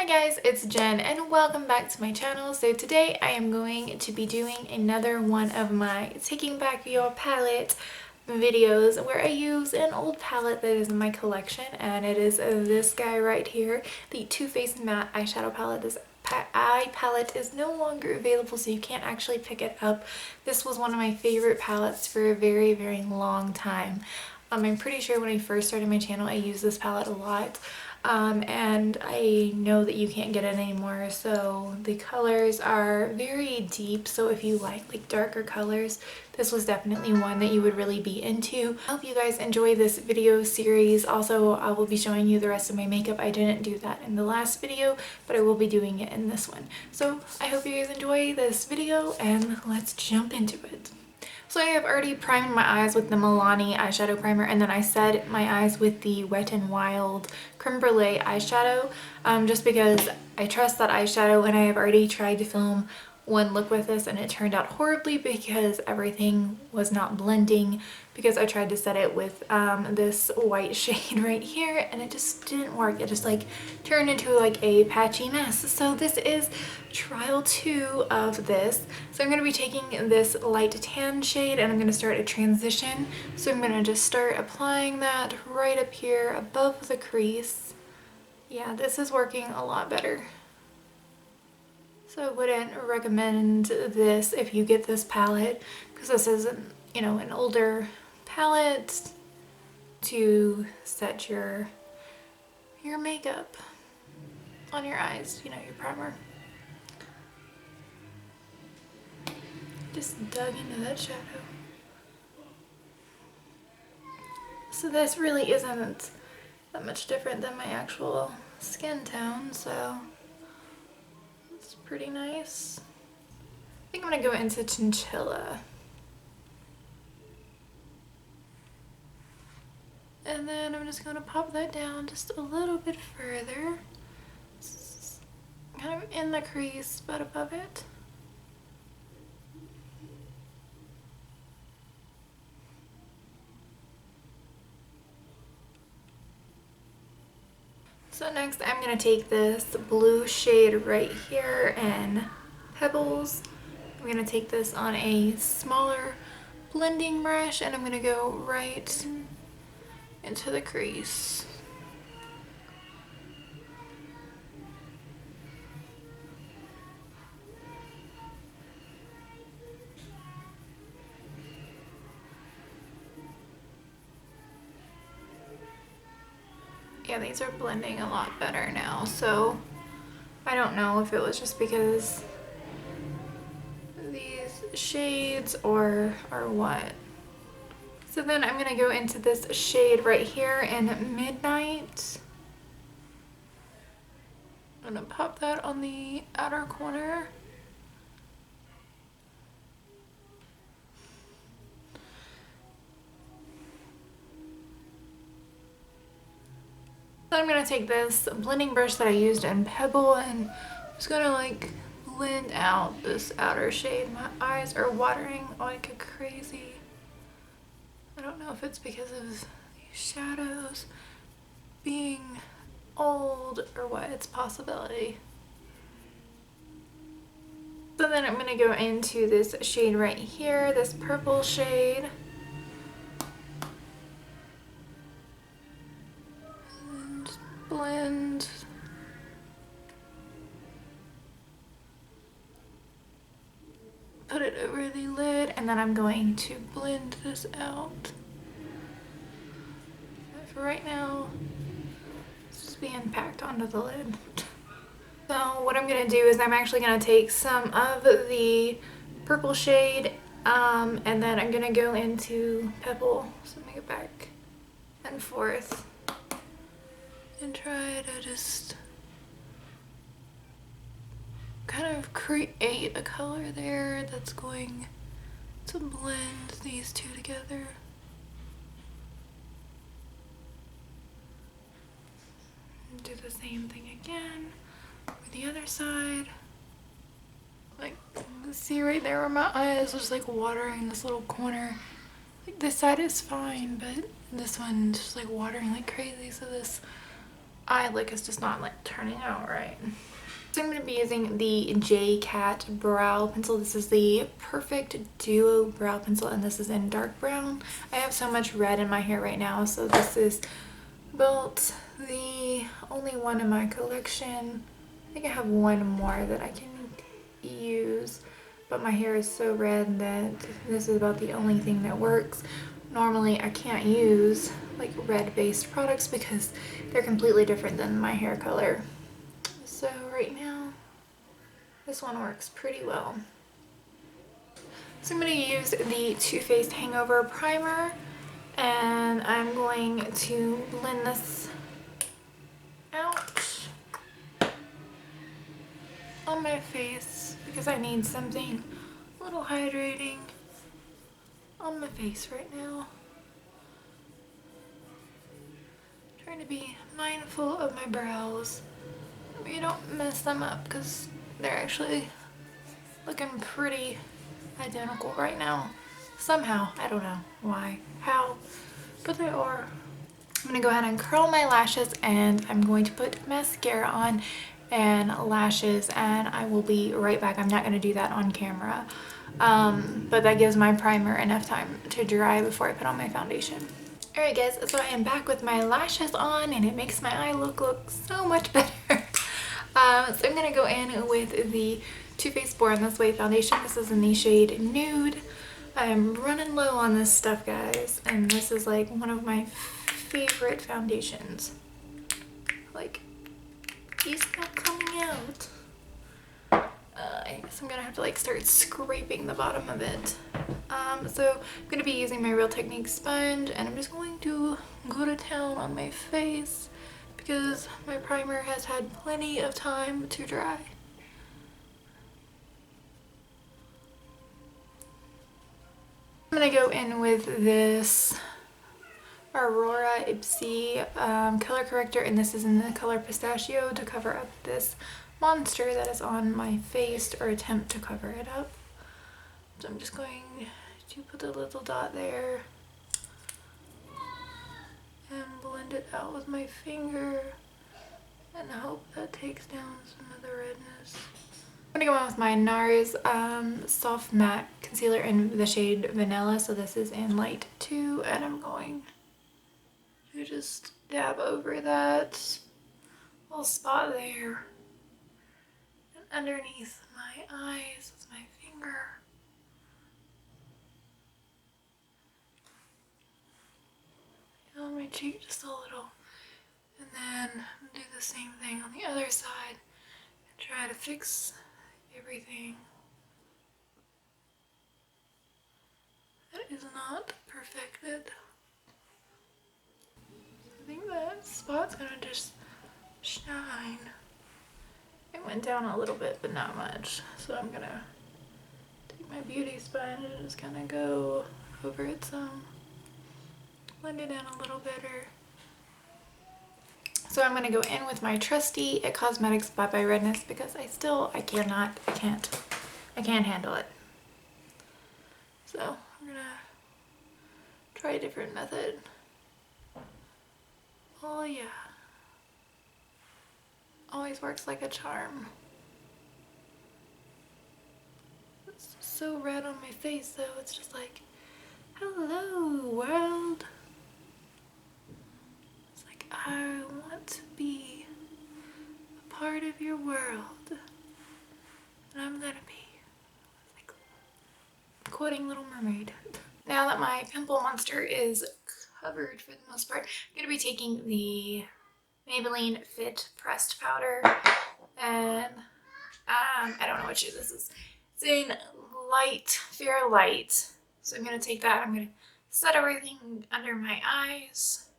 guys, it's Jen and welcome back to my channel. So today I am going to be doing another one of my Taking Back Your Palette videos where I use an old palette that is in my collection, and it is this guy right here, the Too Faced Matte Eyeshadow Palette. This eye palette is no longer available, so you can't actually pick it up. This was one of my favorite palettes for a very long time. I'm pretty sure when I first started my channel I used this palette a lot. And I know that you can't get it anymore, so the colors are very deep, so if you like darker colors, this was definitely one that you would really be into. I hope you guys enjoy this video series. Also, I will be showing you the rest of my makeup. I didn't do that in the last video, but I will be doing it in this one. So I hope you guys enjoy this video and let's jump into it. So I have already primed my eyes with the Milani eyeshadow primer, and then I set my eyes with the Wet n Wild Creme Brulee eyeshadow, just because I trust that eyeshadow, and I have already tried to film one look with this and it turned out horribly because everything was not blending, because I tried to set it with this white shade right here and it just didn't work. It just turned into a patchy mess. So this is trial 2 of this. So I'm going to be taking this light tan shade and I'm going to start a transition. So I'm going to just start applying that right up here above the crease. Yeah, this is working a lot better. So I wouldn't recommend this if you get this palette, because this is an older palette to set your makeup on your eyes, your primer. Just dug into that shadow. So this really isn't that much different than my actual skin tone, so it's pretty nice. I think I'm gonna go into Chinchilla. And then I'm just gonna pop that down just a little bit further. It's kind of in the crease, but above it. So next I'm going to take this blue shade right here in Pebbles. I'm going to take this on a smaller blending brush and I'm going to go right into the crease. Yeah, these are blending a lot better now, so I don't know if it was just because these shades or what. So then I'm gonna go into this shade right here in Midnight. I'm gonna pop that on the outer corner. So I'm going to take this blending brush that I used in Pebble and I'm just going to blend out this outer shade. My eyes are watering like crazy. I don't know if it's because of these shadows being old or what. It's a possibility. So then I'm going to go into this shade right here, this purple shade. Blend. Put it over the lid and then I'm going to blend this out. But for right now, it's just being packed onto the lid. So what I'm going to do is I'm actually going to take some of the purple shade and then I'm going to go into Pebble. So make it back and forth. And try to just kind of create a color there that's going to blend these two together. And do the same thing again with the other side. See right there where my eyes was watering this little corner. This side is fine, but this one's just watering like crazy, so this eye look is just not like turning out right. So I'm going to be using the J Cat brow pencil. This is the Perfect Duo brow pencil, and this is in dark brown. I have so much red in my hair right now, so this is about the only one in my collection. I think I have one more that I can use, but my hair is so red that this is about the only thing that works. Normally I can't use like red based products because they're completely different than my hair color. So right now this one works pretty well. So I'm going to use the Too Faced Hangover Primer, and I'm going to blend this out on my face because I need something a little hydrating on my face right now. Trying to be mindful of my brows. You don't mess them up because they're actually looking pretty identical right now. Somehow, I don't know why, how, but they are. I'm gonna go ahead and curl my lashes, and I'm going to put mascara on and lashes, and I will be right back. I'm not gonna do that on camera, but that gives my primer enough time to dry before I put on my foundation. Alright guys, so I am back with my lashes on, and it makes my eye look so much better. So I'm going to go in with the Too Faced Born This Way foundation. This is in the shade Nude. I'm running low on this stuff, guys, and this is like one of my favorite foundations. Like, he's not coming out. I guess I'm gonna have to like start scraping the bottom of it. So I'm gonna be using my Real Technique sponge, and I'm just going to go to town on my face because my primer has had plenty of time to dry. I'm gonna go in with this Aurora Ipsy color corrector, and this is in the color Pistachio, to cover up this monster that is on my face, or attempt to cover it up. So I'm just going to put a little dot there and blend it out with my finger and hope that takes down some of the redness. I'm gonna go in with my NARS Soft Matte Concealer in the shade Vanilla. So this is in light 2, and I'm going to just dab over that little spot there and underneath my eyes with my finger. On my cheek just a little, and then do the same thing on the other side and try to fix everything that is not perfected. I think that spot's gonna just shine. It went down a little bit, but not much, so I'm gonna take my beauty sponge and just kind of go over it some. Blend it in a little better. So I'm going to go in with my trusty It Cosmetics Bye Bye Redness because I can't handle it. So I'm going to try a different method. Oh yeah. Always works like a charm. It's so red on my face though, it's just like, hello world. It's like, I want to be a part of your world, and I'm gonna be, like, quoting Little Mermaid. Now that my pimple monster is covered for the most part, I'm gonna be taking the Maybelline Fit Pressed Powder, and I don't know what shade this is. It's in light, fair light. So I'm going to take that, I'm going to set everything under my eyes.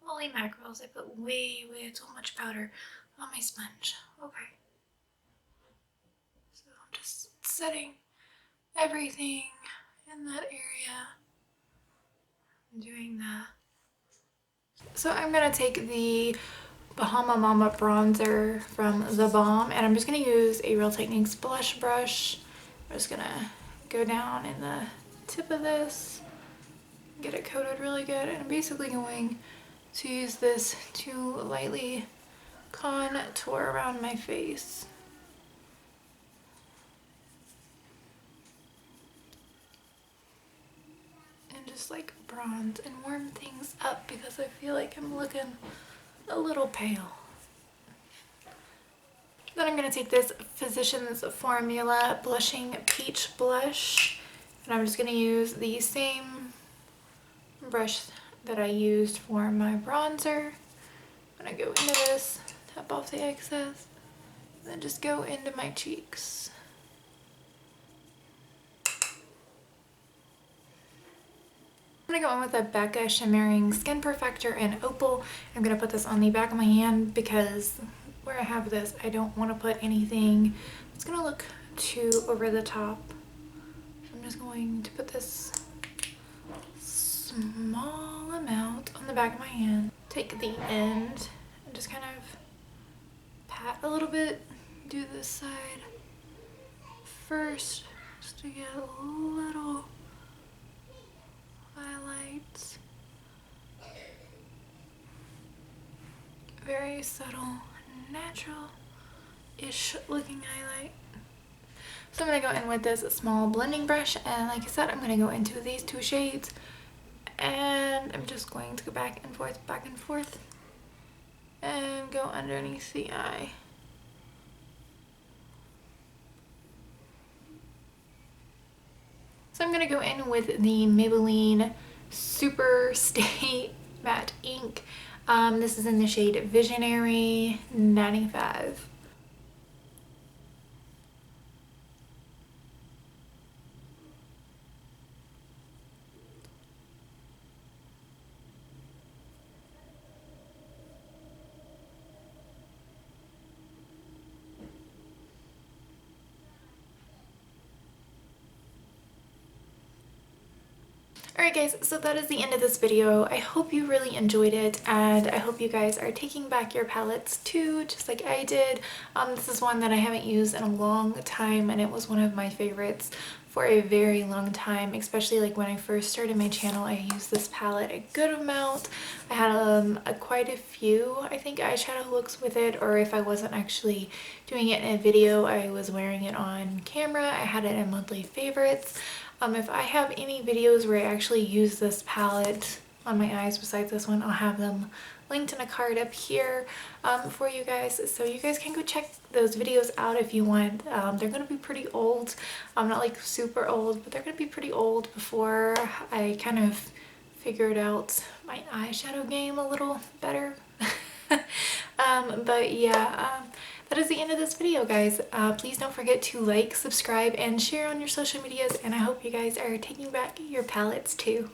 Holy mackerels, I put way too much powder on my sponge. Okay. So I'm just setting everything in that area. I'm doing that. So I'm going to take the Bahama Mama bronzer from The Balm, and I'm just going to use a Real Techniques blush brush. I'm just going to go down in the tip of this, get it coated really good, and I'm basically going to use this to lightly contour around my face. And just like bronze and warm things up because I feel like I'm looking a little pale. Then I'm going to take this Physicians Formula Blushing Peach Blush, and I'm just going to use the same brush that I used for my bronzer. I'm going to go into this, tap off the excess, and then just go into my cheeks. I'm going to go in with a Becca Shimmering Skin Perfector in Opal. I'm going to put this on the back of my hand because where I have this, I don't want to put anything that's going to look too over the top. So I'm just going to put this small amount on the back of my hand. Take the end and just kind of pat a little bit. Do this side first just to get a little highlights. Very subtle, natural-ish looking highlight. So I'm going to go in with this small blending brush, and like I said, I'm going to go into these two shades, and I'm just going to go back and forth, and go underneath the eye. So I'm going to go in with the Maybelline Super Stay Matte Ink. This is in the shade Visionary 95. Alright guys, so that is the end of this video. I hope you really enjoyed it, and I hope you guys are taking back your palettes too, just like I did. This is one that I haven't used in a long time, and it was one of my favorites for a very long time, especially like when I first started my channel. I used this palette a good amount. I had quite a few, I think, eyeshadow looks with it, or if I wasn't actually doing it in a video, I was wearing it on camera. I had it in monthly favorites. If I have any videos where I actually use this palette on my eyes besides this one, I'll have them linked in a card up here for you guys, so you guys can go check those videos out if you want. They're gonna be pretty old. Not like super old, but they're gonna be pretty old before I kind of figured out my eyeshadow game a little better. But yeah, that is the end of this video, guys. Please don't forget to like, subscribe, and share on your social medias, and I hope you guys are taking back your palettes too.